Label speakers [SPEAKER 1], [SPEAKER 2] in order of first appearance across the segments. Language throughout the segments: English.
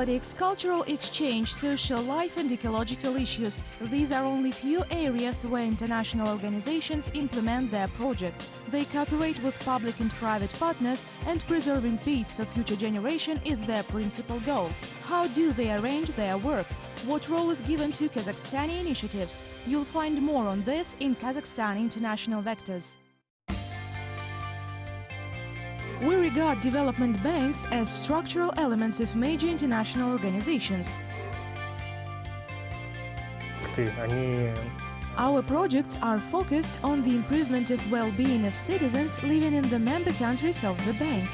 [SPEAKER 1] Politics, cultural exchange, social life and ecological issues. These are only few areas where international organizations implement their projects. They cooperate with public and private partners, and preserving peace for future generation is their principal goal. How do they arrange their work? What role is given to Kazakhstani initiatives? You'll find more on this in Kazakhstan International Vectors. We regard development banks as structural elements of major international organizations. Our projects are focused on the improvement of well-being of citizens living in the member countries of the bank.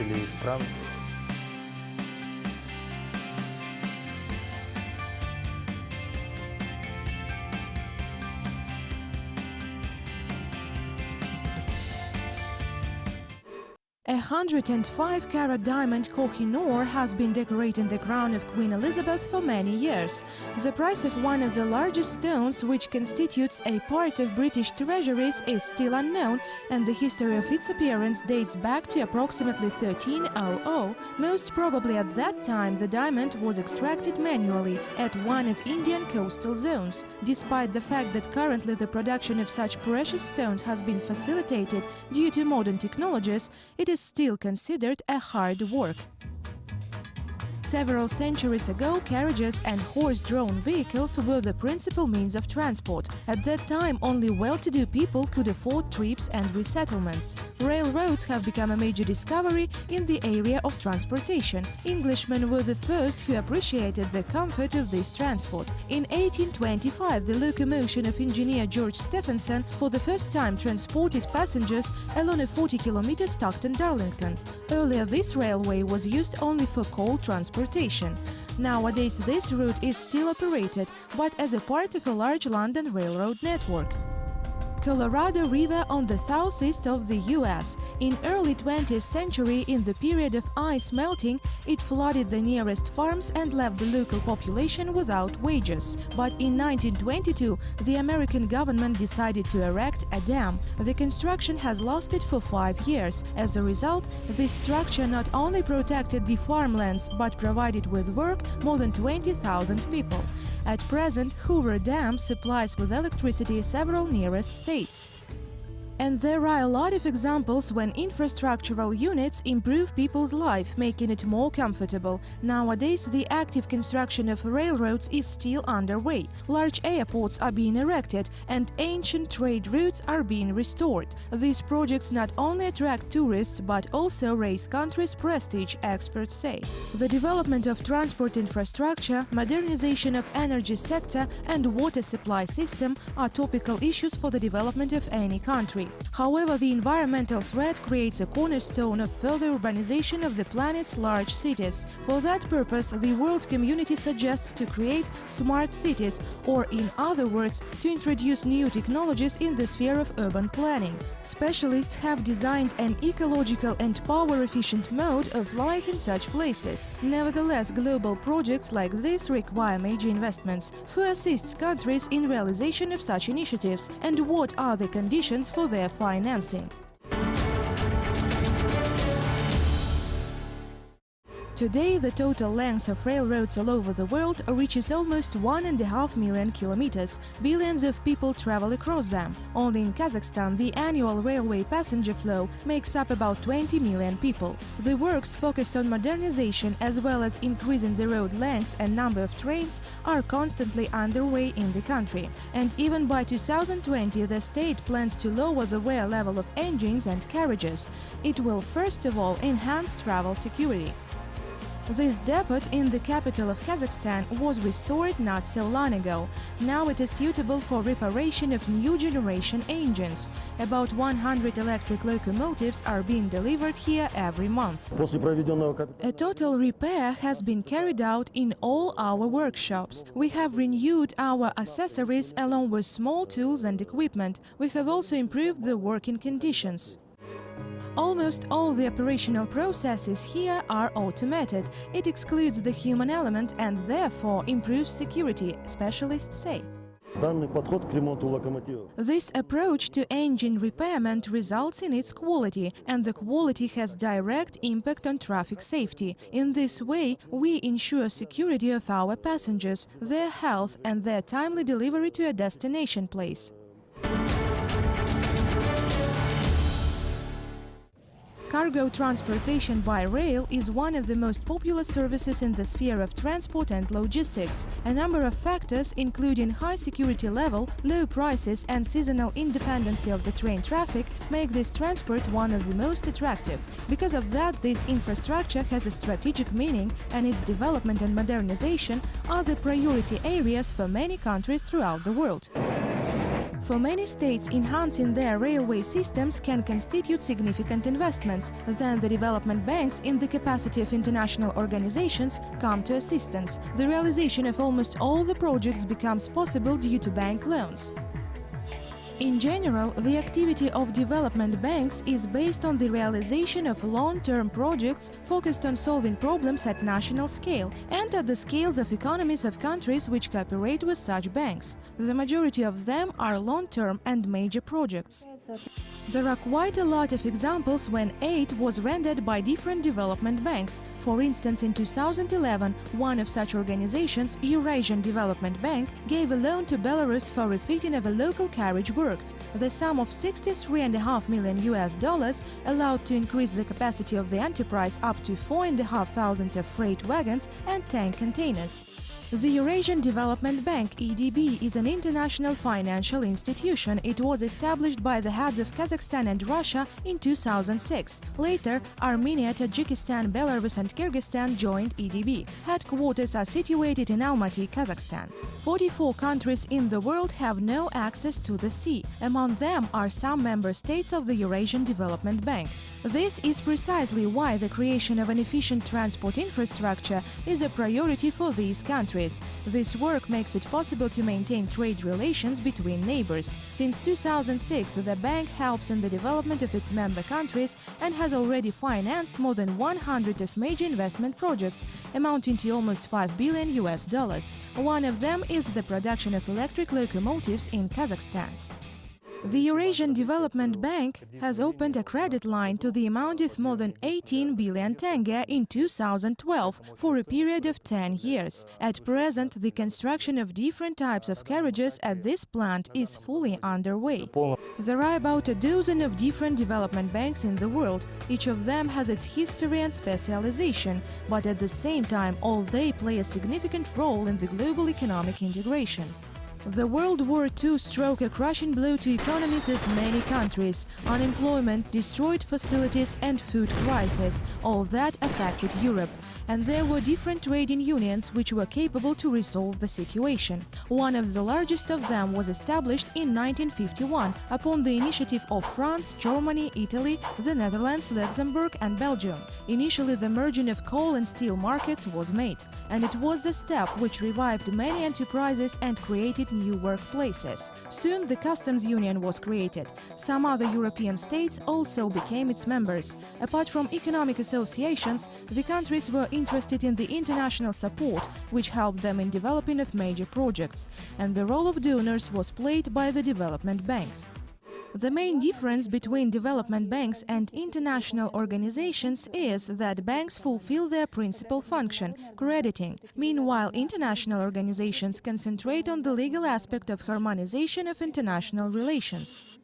[SPEAKER 1] 105-carat diamond Koh-i-Noor has been decorating the crown of Queen Elizabeth for many years. The price of one of the largest stones, which constitutes a part of British treasuries, is still unknown, and the history of its appearance dates back to approximately 1300. Most probably at that time the diamond was extracted manually at one of Indian coastal zones. Despite the fact that currently the production of such precious stones has been facilitated due to modern technologies, it is still considered a hard work. Several centuries ago, carriages and horse-drawn vehicles were the principal means of transport. At that time, only well-to-do people could afford trips and resettlements. Railroads have become a major discovery in the area of transportation. Englishmen were the first who appreciated the comfort of this transport. In 1825, the locomotion of engineer George Stephenson for the first time transported passengers along a 40-kilometer Stockton-Darlington. Earlier, this railway was used only for coal transportation. Nowadays, this route is still operated, but as a part of a large London railroad network. Colorado River on the southeast of the US. In early 20th century, in the period of ice melting, it flooded the nearest farms and left the local population without wages. But in 1922, the American government decided to erect a dam. The construction has lasted for 5 years. As a result, this structure not only protected the farmlands, but provided with work more than 20,000 people. At present, Hoover Dam supplies with electricity several nearest states. And there are a lot of examples when infrastructural units improve people's life, making it more comfortable. Nowadays, the active construction of railroads is still underway. Large airports are being erected, and ancient trade routes are being restored. These projects not only attract tourists, but also raise countries' prestige, experts say. The development of transport infrastructure, modernization of energy sector, and water supply system are topical issues for the development of any country. However, the environmental threat creates a cornerstone of further urbanization of the planet's large cities. For that purpose, the world community suggests to create smart cities, or in other words, to introduce new technologies in the sphere of urban planning. Specialists have designed an ecological and power-efficient mode of life in such places. Nevertheless, global projects like this require major investments. Who assists countries in realization of such initiatives, and what are the conditions for their financing? Today, the total length of railroads all over the world reaches almost 1.5 million kilometers. Billions of people travel across them. Only in Kazakhstan, the annual railway passenger flow makes up about 20 million people. The works focused on modernization as well as increasing the road lengths and number of trains are constantly underway in the country. And even by 2020, the state plans to lower the wear level of engines and carriages. It will first of all enhance travel security. This depot in the capital of Kazakhstan was restored not so long ago. Now it is suitable for reparation of new generation engines. About 100 electric locomotives are being delivered here every month. A total repair has been carried out in all our workshops. We have renewed our accessories along with small tools and equipment. We have also improved the working conditions. Almost all the operational processes here are automated. It excludes the human element and therefore improves security, specialists say.
[SPEAKER 2] Данный подход к ремонту локомотивов.
[SPEAKER 1] This approach to engine repairment results in its quality, and the quality has direct impact on traffic safety. In this way, we ensure security of our passengers, their health and their timely delivery to a destination place. Cargo transportation by rail is one of the most popular services in the sphere of transport and logistics. A number of factors, including high security level, low prices and seasonal independency of the train traffic, make this transport one of the most attractive. Because of that, this infrastructure has a strategic meaning, and its development and modernization are the priority areas for many countries throughout the world. For many states, enhancing their railway systems can constitute significant investments. Then the development banks, in the capacity of international organizations, come to assistance. The realization of almost all the projects becomes possible due to bank loans. In general, the activity of development banks is based on the realization of long-term projects focused on solving problems at national scale and at the scales of economies of countries which cooperate with such banks. The majority of them are long-term and major projects. There are quite a lot of examples when aid was rendered by different development banks. For instance, in 2011, one of such organizations, Eurasian Development Bank, gave a loan to Belarus for refitting of a local carriage works. The sum of $63.5 million allowed to increase the capacity of the enterprise up to 4,500 of freight wagons and tank containers. The Eurasian Development Bank (EDB) is an international financial institution. It was established by the heads of Kazakhstan and Russia in 2006. Later, Armenia, Tajikistan, Belarus and Kyrgyzstan joined EDB. Headquarters are situated in Almaty, Kazakhstan. 44 countries in the world have no access to the sea. Among them are some member states of the Eurasian Development Bank. This is precisely why the creation of an efficient transport infrastructure is a priority for these countries. This work makes it possible to maintain trade relations between neighbors. Since 2006, the bank helps in the development of its member countries and has already financed more than 100 of major investment projects, amounting to almost $5 billion. One of them is the production of electric locomotives in Kazakhstan. The Eurasian Development Bank has opened a credit line to the amount of more than 18 billion tenge in 2012 for a period of 10 years. At present, the construction of different types of carriages at this plant is fully underway. There are about a dozen of different development banks in the world. Each of them has its history and specialization, but at the same time, all they play a significant role in the global economic integration. The World War II struck a crushing blow to economies of many countries. Unemployment, destroyed facilities and food crisis – all that affected Europe. And there were different trading unions which were capable to resolve the situation. One of the largest of them was established in 1951 upon the initiative of France, Germany, Italy, the Netherlands, Luxembourg and Belgium. Initially, the merging of coal and steel markets was made, and it was a step which revived many enterprises and created new workplaces. Soon the customs union was created. Some other European states also became its members. Apart from economic associations, the countries were interested in the international support, which helped them in developing of major projects, and the role of donors was played by the development banks. The main difference between development banks and international organizations is that banks fulfill their principal function, crediting. Meanwhile, international organizations concentrate on the legal aspect of harmonization of international relations.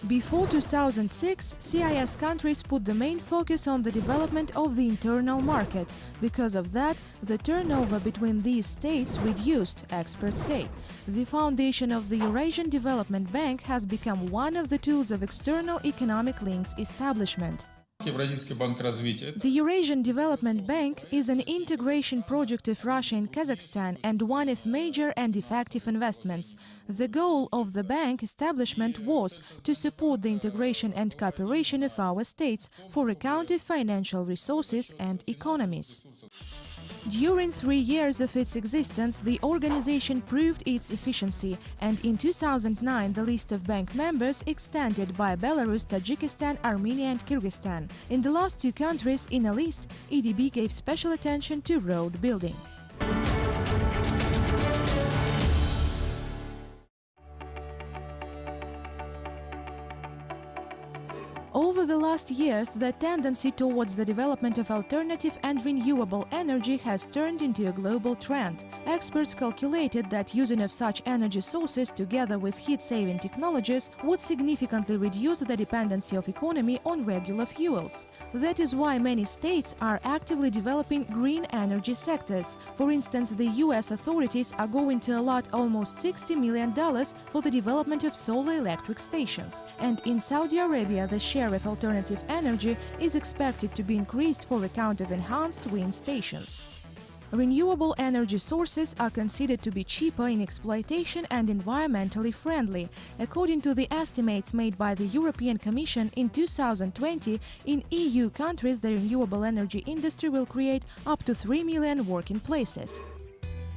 [SPEAKER 1] Before 2006, CIS countries put the main focus on the development of the internal market. Because of that, the turnover between these states reduced, experts say. The foundation of the Eurasian Development Bank has become one of the tools of external economic links establishment. The Eurasian Development Bank is an integration project of Russia and Kazakhstan and one of major and effective investments. The goal of the bank establishment was to support the integration and cooperation of our states for account of financial resources and economies. During 3 years of its existence, the organization proved its efficiency, and in 2009 the list of bank members extended by Belarus, Tajikistan, Armenia and Kyrgyzstan. In the last two countries in a list, EDB gave special attention to road building. Over the last years, the tendency towards the development of alternative and renewable energy has turned into a global trend. Experts calculated that using of such energy sources together with heat-saving technologies would significantly reduce the dependency of economy on regular fuels. That is why many states are actively developing green energy sectors. For instance, the US authorities are going to allot almost $60 million for the development of solar electric stations. And in Saudi Arabia, the share of alternative energy is expected to be increased for account of enhanced wind stations. Renewable energy sources are considered to be cheaper in exploitation and environmentally friendly. According to the estimates made by the European Commission in 2020, in EU countries the renewable energy industry will create up to 3 million working places.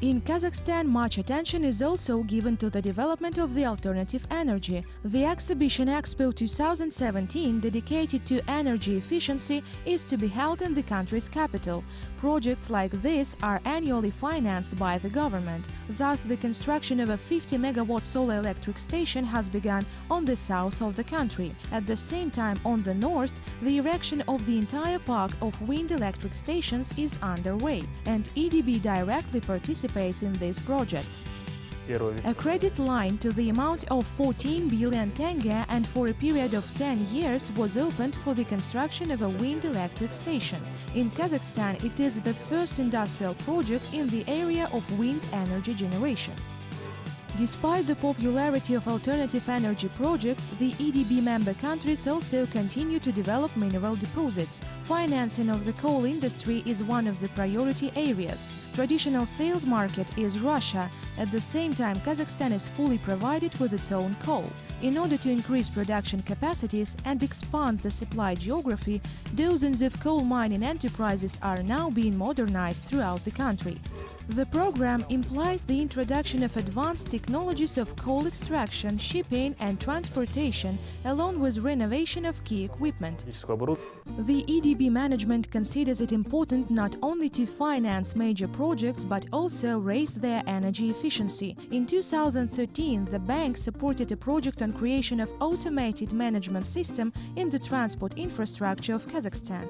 [SPEAKER 1] In Kazakhstan, much attention is also given to the development of the alternative energy. The exhibition Expo 2017, dedicated to energy efficiency, is to be held in the country's capital. Projects like this are annually financed by the government. Thus, the construction of a 50-megawatt solar electric station has begun on the south of the country. At the same time, on the north, the erection of the entire park of wind electric stations is underway, and EDB directly participates in this project. A credit line to the amount of 14 billion tenge and for a period of 10 years was opened for the construction of a wind electric station. In Kazakhstan, it is the first industrial project in the area of wind energy generation. Despite the popularity of alternative energy projects, the EDB member countries also continue to develop mineral deposits. Financing of the coal industry is one of the priority areas. Traditional sales market is Russia. At the same time, Kazakhstan is fully provided with its own coal. In order to increase production capacities and expand the supply geography, dozens of coal mining enterprises are now being modernized throughout the country. The program implies the introduction of advanced technologies of coal extraction, shipping and transportation, along with renovation of key equipment. The EDB management considers it important not only to finance major projects but also raise their energy efficiency. In 2013, the bank supported a project on creation of automated management system in the transport infrastructure of Kazakhstan.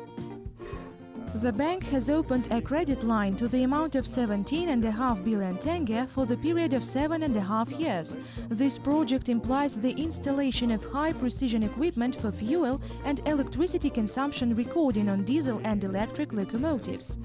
[SPEAKER 1] The bank has opened a credit line to the amount of 17.5 billion tenge for the period of 7.5 years. This project implies the installation of high-precision equipment for fuel and electricity consumption recording on diesel and electric locomotives.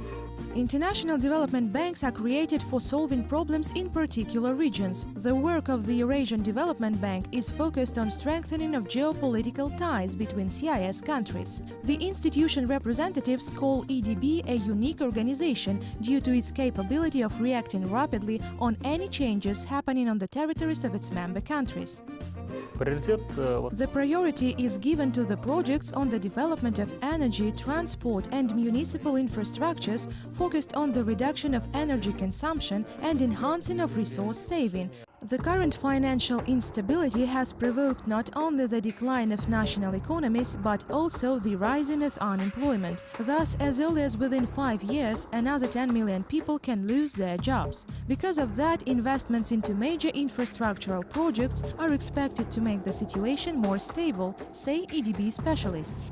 [SPEAKER 1] International development banks are created for solving problems in particular regions. The work of the Eurasian Development Bank is focused on strengthening of geopolitical ties between CIS countries. The institution representatives call EDB a unique organization due to its capability of reacting rapidly on any changes happening on the territories of its member countries. The priority is given to the projects on the development of energy, transport and municipal infrastructures focused on the reduction of energy consumption and enhancing of resource saving. The current financial instability has provoked not only the decline of national economies but also the rising of unemployment. Thus, as early as within 5 years, another 10 million people can lose their jobs. Because of that, investments into major infrastructural projects are expected to make the situation more stable, say EDB specialists.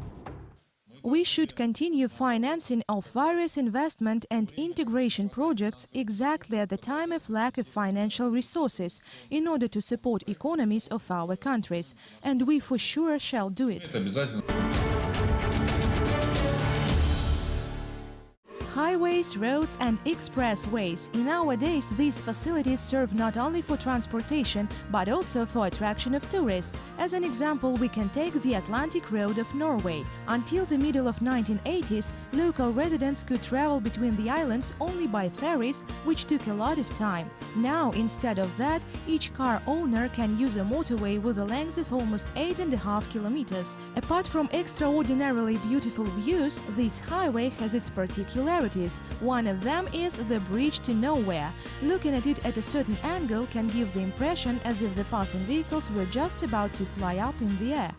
[SPEAKER 1] We should continue financing of various investment and integration projects exactly at the time of lack of financial resources in order to support economies of our countries, and we for sure shall do it. Highways, roads and expressways. Nowadays, these facilities serve not only for transportation, but also for attraction of tourists. As an example, we can take the Atlantic Road of Norway. Until the middle of 1980s, local residents could travel between the islands only by ferries, which took a lot of time. Now, instead of that, each car owner can use a motorway with a length of almost 8.5 kilometers. Apart from extraordinarily beautiful views, this highway has its particularities. One of them is the bridge to nowhere. Looking at it at a certain angle can give the impression as if the passing vehicles were just about to fly up in the air.